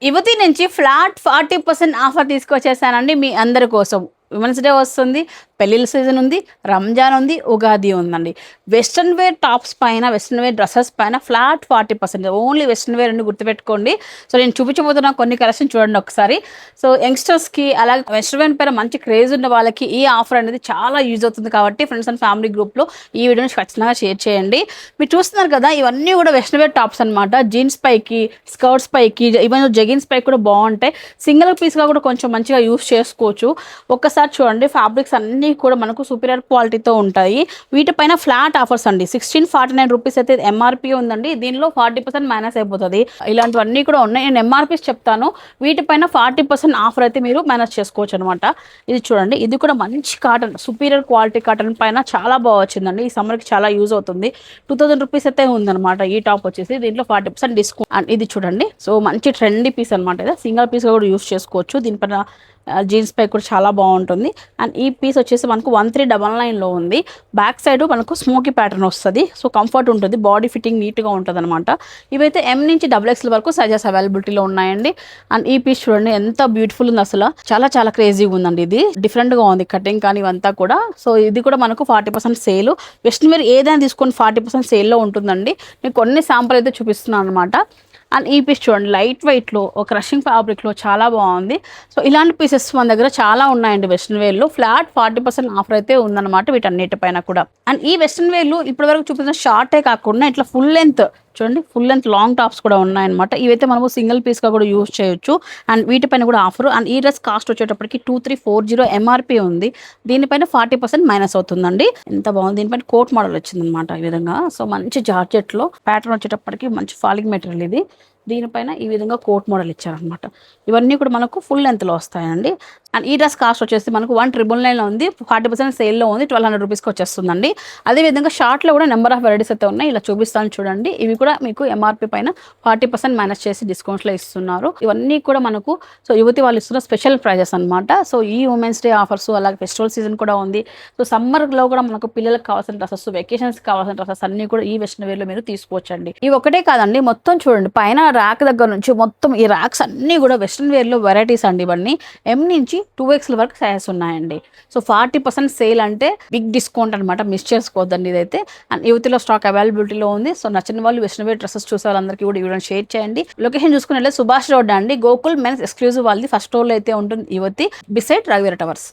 యువతి నుంచి flat 40% offer తీసుకొచ్చేసానండి మీ అందరి కోసం. విమెన్స్ డే వస్తుంది, పెళ్ళిళ్ళ సీజన్ ఉంది, రంజాన్ ఉంది, ఉగాది ఉందండి. వెస్ట్రన్ వేర్ టాప్స్ పైన, వెస్ట్రన్ వేర్ డ్రెస్సెస్ పైన ఫ్లాట్ 40%. ఓన్లీ వెస్ట్రన్ వేర్ అని గుర్తుపెట్టుకోండి. సో నేను చూపించబోతున్న కొన్ని కలెక్షన్ చూడండి ఒకసారి. సో యంగ్స్టర్స్కి అలాగే వెస్ట్రన్ వేర్ పైన మంచి క్రేజ్ ఉన్న వాళ్ళకి ఈ ఆఫర్ అనేది చాలా యూజ్ అవుతుంది. కాబట్టి ఫ్రెండ్స్ అండ్ ఫ్యామిలీ గ్రూప్లో ఈ వీడియోని ఖచ్చితంగా షేర్ చేయండి. మీరు చూస్తున్నారు కదా, ఇవన్నీ కూడా వెస్ట్రన్ వేర్ టాప్స్ అనమాట. జీన్స్ పైకి, స్కర్ట్స్ పైకి, ఈవెన్ జెగిన్స్ పైకి కూడా బాగుంటాయి. సింగిల్ పీస్గా కూడా కొంచెం మంచిగా యూస్ చేసుకోవచ్చు. ఒక్కసారి చూడండి, ఫ్యాబ్రిక్స్ అన్నీ కూడా మనకు సూపీరియర్ క్వాలిటీతో ఉంటాయి. వీటిపైన ఫ్లాట్ ఆఫర్స్ అండి. 1649 రూపీస్ అయితే ఎంఆర్పీ ఉందండి. దీనిలో 40% మైనస్ అయిపోతుంది. ఇలాంటివన్నీ కూడా ఉన్నాయి. నేను ఎంఆర్పీస్ చెప్తాను. వీటిపైన 40% ఆఫర్ అయితే మీరు మైనస్ చేసుకోవచ్చు అనమాట. ఇది చూడండి, ఇది కూడా మంచి కాటన్, సూపీరియర్ క్వాలిటీ కాటన్ పైన చాలా బాగా వచ్చిందండి. ఈ సమ్మర్కి చాలా యూజ్ అవుతుంది. 2000 రూపీస్ అయితే ఉందన్నమాట ఈ టాప్ వచ్చేసి. దీంట్లో 40% డిస్కౌంట్. అండ్ ఇది చూడండి, సో మంచి ట్రెండీ పీస్ అనమాట. ఇది సింగిల్ పీస్గా కూడా యూజ్ చేసుకోవచ్చు. దీనిపైన జీన్స్ పై కూడా చాలా బాగుంటుంది. అండ్ ఈ పీస్ వచ్చేసి మనకు 1399లో ఉంది. బ్యాక్ సైడ్ మనకు స్మోకీ ప్యాటర్న్ వస్తుంది. సో కంఫర్ట్ ఉంటుంది, బాడీ ఫిట్టింగ్ నీట్గా ఉంటుంది అనమాట. ఇవైతే M నుంచి XXL వరకు సైజెస్ అవైలబిలిటీలో ఉన్నాయండి. అండ్ ఈ పీస్ చూడండి ఎంత బ్యూటిఫుల్ ఉంది, అసలు చాలా చాలా క్రేజీగా ఉందండి. ఇది డిఫరెంట్గా ఉంది కటింగ్ కానీ ఇవంతా కూడా. సో ఇది కూడా మనకు 40% సేల్. వెస్ట్రన్ వేర్ ఏదైనా తీసుకొని 40% సేల్లో ఉంటుందండి. నేను కొన్ని శాంపుల్ అయితే చూపిస్తున్నాను అనమాట. అండ్ ఈ పీస్ చూడండి, లైట్ వెయిట్లో ఒక క్రషింగ్ ఫ్యాబ్రిక్లో చాలా బాగుంది. సో ఇలాంటి పీసెస్ మన దగ్గర చాలా ఉన్నాయండి వెస్ట్రన్ వేర్లో. ఫ్లాట్ 40% ఆఫర్ అయితే ఉందన్నమాట వీటన్నిటిపైన కూడా. అండ్ ఈ వెస్ట్రన్ వేర్లు ఇప్పటివరకు చూపించిన షార్టే కాకుండా ఇట్లా ఫుల్ లెంత్ చూడండి, ఫుల్ లెంత్ లాంగ్ టాప్స్ కూడా ఉన్నాయన్నమాట. ఇవైతే మనము సింగిల్ పీస్గా కూడా యూజ్ చేయొచ్చు. అండ్ వీటిపైన కూడా ఆఫర్. అండ్ ఈ డ్రెస్ కాస్ట్ వచ్చేటప్పటికి 2340 ఎంఆర్పీ ఉంది. దీనిపైన 40% మైనస్ అవుతుందండి. ఎంత బాగుంది. దీనిపైన కోట్ మోడల్ వచ్చిందనమాట ఈ విధంగా. సో మంచి జార్జెట్లో ప్యాటర్న్ వచ్చేటప్పటికి మంచి ఫాలింగ్ మెటీరియల్ ఇది. దీనిపైన ఈ విధంగా కోట్ మోడల్ ఇచ్చారనమాట. ఇవన్నీ కూడా మనకు ఫుల్ లెంత్లో వస్తాయండి. అండ్ ఈ డ్రెస్ కాస్ట్ వచ్చేసి మనకు 1999లో ఉంది, 40% సేల్లో ఉంది, 1200 రూపీస్కి వచ్చేస్తుందండి. అదేవిధంగా షార్ట్లో కూడా నెంబర్ ఆఫ్ వెరైటీస్ అయితే ఉన్నాయి. ఇలా చూపిస్తాను చూడండి. ఇవి కూడా మీకు ఎంఆర్పీ పైన 40% మైనస్ చేసి డిస్కౌంట్స్లో ఇస్తున్నారు. ఇవన్నీ కూడా మనకు సో యువతి వాళ్ళు ఇస్తున్న స్పెషల్ ప్రైజెస్ అనమాట. సో ఈ ఉమెన్స్ డే ఆఫర్స్, అలాగే ఫెస్టివల్ సీజన్ కూడా ఉంది. సో సమ్మర్లో కూడా మనకు పిల్లలకు కావాల్సిన డ్రెస్సెస్, వెకేషన్స్కి కావాల్సిన డ్రెస్సెస్ అన్నీ కూడా ఈ వెస్ట్రన్ వేర్లో మీరు తీసుకోవచ్చండి. ఇవి ఒకటే కాదండి, మొత్తం చూడండి పైన ర్యాక్ దగ్గర నుంచి మొత్తం ఈ ర్యాక్స్ అన్నీ కూడా వెస్ట్రన్ వేర్లో వెరైటీస్ అండి. ఇవన్నీ M నుంచి 2XL వరకు సైజెస్ ఉన్నాయండి. సో 40% సేల్ అంటే బిగ్ డిస్కౌంట్ అనమాట, మిస్ చేసుకోవద్దండి ఇదైతే. అండ్ యువతిలో స్టాక్ అవైలబిలిటీలో ఉంది. సో నచ్చిన వాళ్ళు వెస్ట్రన్ వేర్ డ్రెస్సెస్ చూసే వాళ్ళందరికీ కూడా వీడియోని షేర్ చేయండి. లొకేషన్ చూసుకుని సుభాష్ రోడ్ అండి, గోకుల్ మెన్స్ ఎక్స్క్లూజివ్ వాళ్ళది ఫస్ట్ ఫ్లోర్లో అయితే ఉంటుంది యువతి, బిసైడ్ రఘువీర టవర్స్.